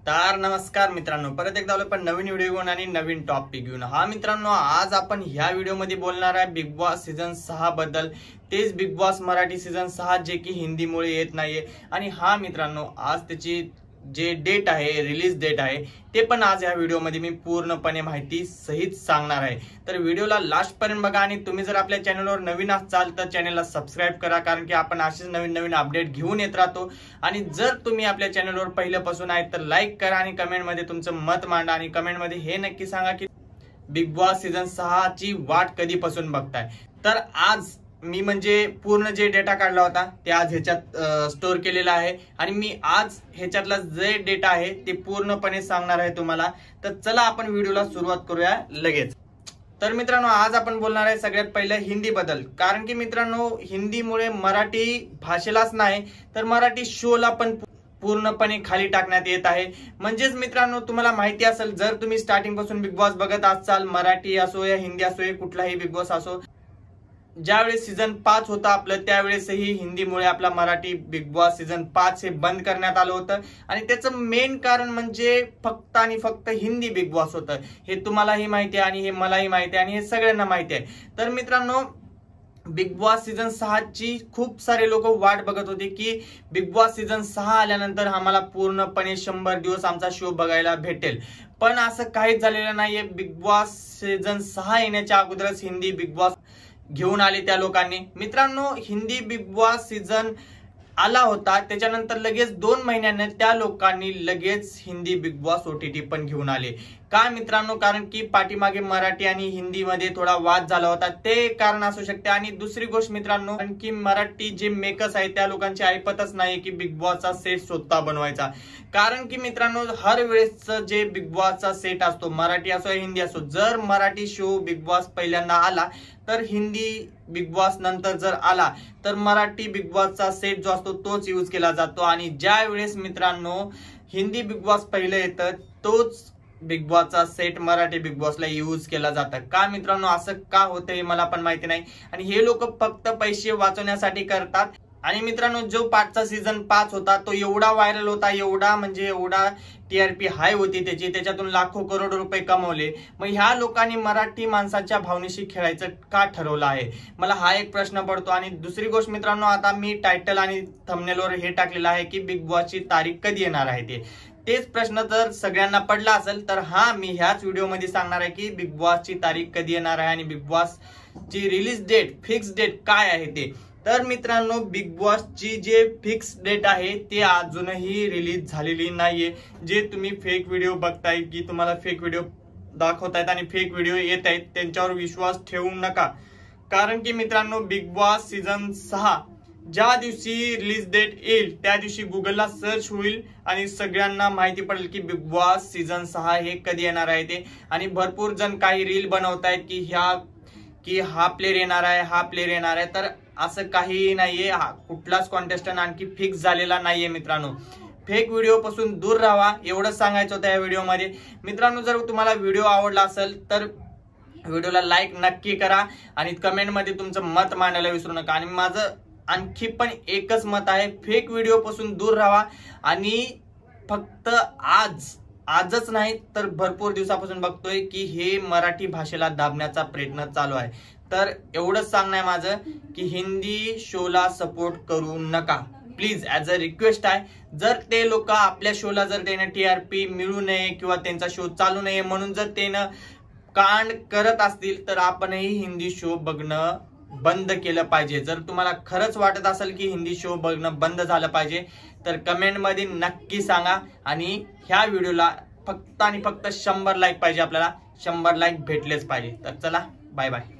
तर नमस्कार मित्रांनो, परत एकदा आलो पण नवीन व्हिडिओ घेऊन आणि नवीन टॉपिक घेऊन। हा मित्रांनो, आज आपण ह्या व्हिडिओ मध्ये बोलणार आहे बिग बॉस सीझन 6 बद्दल। तेच बिग बॉस मराठी सीझन 6 जे की हिंदीमुळे येत नाहीये। आणि हा मित्रांनो, आज त्याची जे डेट आहे, रिलीज डेट आहे, ते पण आज या व्हिडिओ मध्ये मी पूर्णपणे माहिती सहित सांगणार आहे। तर व्हिडिओला लास्ट पर्यंत बघा आणि तुम्ही जर आपल्या चॅनलवर नवीन असाल तर चॅनलला सबस्क्राइब करा, कारण की आपण असेच नवीन नवीन अपडेट घेऊन येत राहतो। आणि जर तुम्ही आपल्या चॅनलवर पहिल्यापासून आहे तर लाईक करा आणि कमेंट मध्ये तुमचं मत मांडा आणि कमेंट मध्ये हे नक्की सांगा की बिग बॉस सीझन 6 ची वाट कधीपासून बघताय। तर आज मी म्हणजे पूर्ण जे डेटा काढला होता ते आज ह्याच्यात स्टोअर केलेला आहे आणि मी आज ह्याच्यातला जे डेटा आहे ते पूर्णपणे सांगणार आहे तुम्हाला। तर चला आपण व्हिडिओला सुरुवात करूया लगेच। तर मित्रांनो, आज आपण बोलणार आहे सगळ्यात पहिलं हिंदी बद्दल, कारण की मित्रांनो हिंदीमुळे मराठी भाषेलाच नाही तर मराठी शोला पण पूर्णपणे खाली टाकण्यात येत आहे। म्हणजेच मित्रांनो, तुम्हाला माहिती असेल, जर तुम्ही स्टार्टिंग पासून बिग बॉस बघत असाल, मराठी असो या हिंदी असो या कुठलाही बिग बॉस असो, ज्यावेळेस सीझन 5 होता आपलं त्यावेळेसही हिंदीमुळे आपला मराठी बिग बॉस सीझन 5 हे बंद करण्यात आलं होतं। आणि त्याचं मेन कारण म्हणजे फक्त आणि फक्त हिंदी बिग बॉस होतं। हे तुम्हालाही माहिती आहे आणि हे मलाही माहिती आहे आणि हे सगळ्यांना माहिती आहे। तर मित्रांनो, बिग बॉस सीझन 6 ची खूप सारे लोक वाट बघत होते की बिग बॉस सीझन 6 आल्यानंतर आम्हाला पूर्णपणे 100 दिवस आमचा शो बघायला भेटेल, पण असं काहीच झालेलं नाहीये। बिग बॉस सीझन 6 येण्याच्या अगोदरच हिंदी बिग बॉस घेऊन आले त्या लोकांनी। मित्रांनो, हिंदी बिग बॉस सीझन आला होता, त्याच्यानंतर लगेच 2 महिन्यांनी त्या लोकांनी लगेच हिंदी बिग बॉस OTT पण घेऊन आले। का मित्रांनो? कारण की पाठीमागे मराठी आणि हिंदी मध्ये थोडा वाद झाला होता, ते कारण असू शकते। आणि दुसरी गोष्ट मित्रांनो, कारण की मराठी जे मेकर्स आहेत त्या लोकांची ऐपतच नाही की बिग बॉसचा सेट स्वतः बनवायचा। कारण की मित्रांनो, हर वेळेस जे बिग बॉसचा सेट असतो, मराठी असो या हिंदी असो, जर मराठी शो बिग बॉस पहिल्यांदा आला तर हिंदी बिग बॉस नंतर जर आला तर मराठी बिग बॉसचा सेट जो असतो तोच यूज केला जातो। आणि ज्या वेळेस मित्रांनो हिंदी बिग बॉस पहिले येतं तोच बिग बॉसचा सेट मराठी बिग बॉसला यूज केला जातं। का मित्रांनो असं का होतं हे मला पण माहिती नाही, आणि हे लोक फक्त पैसे वाचवण्यासाठी करतात। आणि मित्रांनो, जो 5चा सीझन 5 होता तो एवढा व्हायरल होता, एवढा म्हणजे एवढा TRP हाय होती त्याची, त्याच्यातून लाखो करोड रुपये कमवले। मग ह्या लोकांनी मराठी माणसाच्या भावनेशी खेळायचं का ठरवलं आहे, मला हा एक प्रश्न पडतो। आणि दुसरी गोष्ट मित्रांनो, आता मी टायटल आणि थंबनेलवर हे टाकलेलं आहे की बिग बॉसची तारीख कधी येणार आहे तेच प्रश्न जर सगळ्यांना पडला असेल तर हा मी ह्याच व्हिडिओमध्ये सांगणार आहे की बिग बॉसची तारीख कधी येणार आहे आणि बिग बॉसची रिलीज डेट, फिक्स डेट काय आहे ते। तर मित्रांनो, बिग बॉसची जे फिक्स डेट आहे ते अजूनही रिलीज झालेली नाहीये। जे तुम्ही फेक व्हिडिओ बघताय की तुम्हाला फेक व्हिडिओ दाखवतायत आणि फेक व्हिडिओ येत आहेत, त्यांच्यावर विश्वास ठेवू नका। कारण की मित्रांनो, बिग बॉस सीझन 6 ज्या दिवशी रिलीज डेट येईल त्या दिवशी गुगलला सर्च होईल आणि सगळ्यांना माहिती पडेल की बिग बॉस सीझन 6 हे कधी येणार आहे ते। आणि भरपूर जण काही रील बनवतायत की हा प्लेयर येणार आहे, हा प्लेयर येणार आहे, तर असं काही नाहीये। कुठलाच कॉन्टेस्टंट आणखी फिक्स झालेला नाहीये। मित्रांनो, फेक व्हिडिओ पासून दूर राहा, एवढंच सांगायचं होतं या व्हिडिओ मध्ये। मित्रांनो, जर तुम्हाला व्हिडिओ आवडला असेल तर व्हिडिओला लाईक नक्की करा आणि कमेंट मध्ये तुमचं मत मांडायला विसरू नका। आणि माझं आणखी पण एकच मत आहे, फेक व्हिडिओ पासून दूर राहा आणि फक्त आजच नाही तर भरपूर दिवसापासून बघतोय की हे मराठी भाषेला दाबण्याचा प्रयत्न चालू आहे। तर एवढंच सांगणं आहे माझं की हिंदी शोला सपोर्ट करू नका प्लीज, ऍज अ रिक्वेस्ट आहे। जर ते लोक आपल्या शोला जर त्याने TRP मिळू नये किंवा त्यांचा शो चालू नये म्हणून जर त्यानं कांड करत असतील तर आपणही हिंदी शो बघणं बंद केलं पाहिजे। जर तुम्हाला खरंच वाटत असेल की हिंदी शो बघणं बंद झालं पाहिजे तर कमेंट मध्ये नक्की सांगा। आणि ह्या व्हिडिओला फक्त आणि फक्त 100 लाईक पाहिजे, आपल्याला 100 लाईक भेटलेच पाहिजे। तर चला, बाय बाय।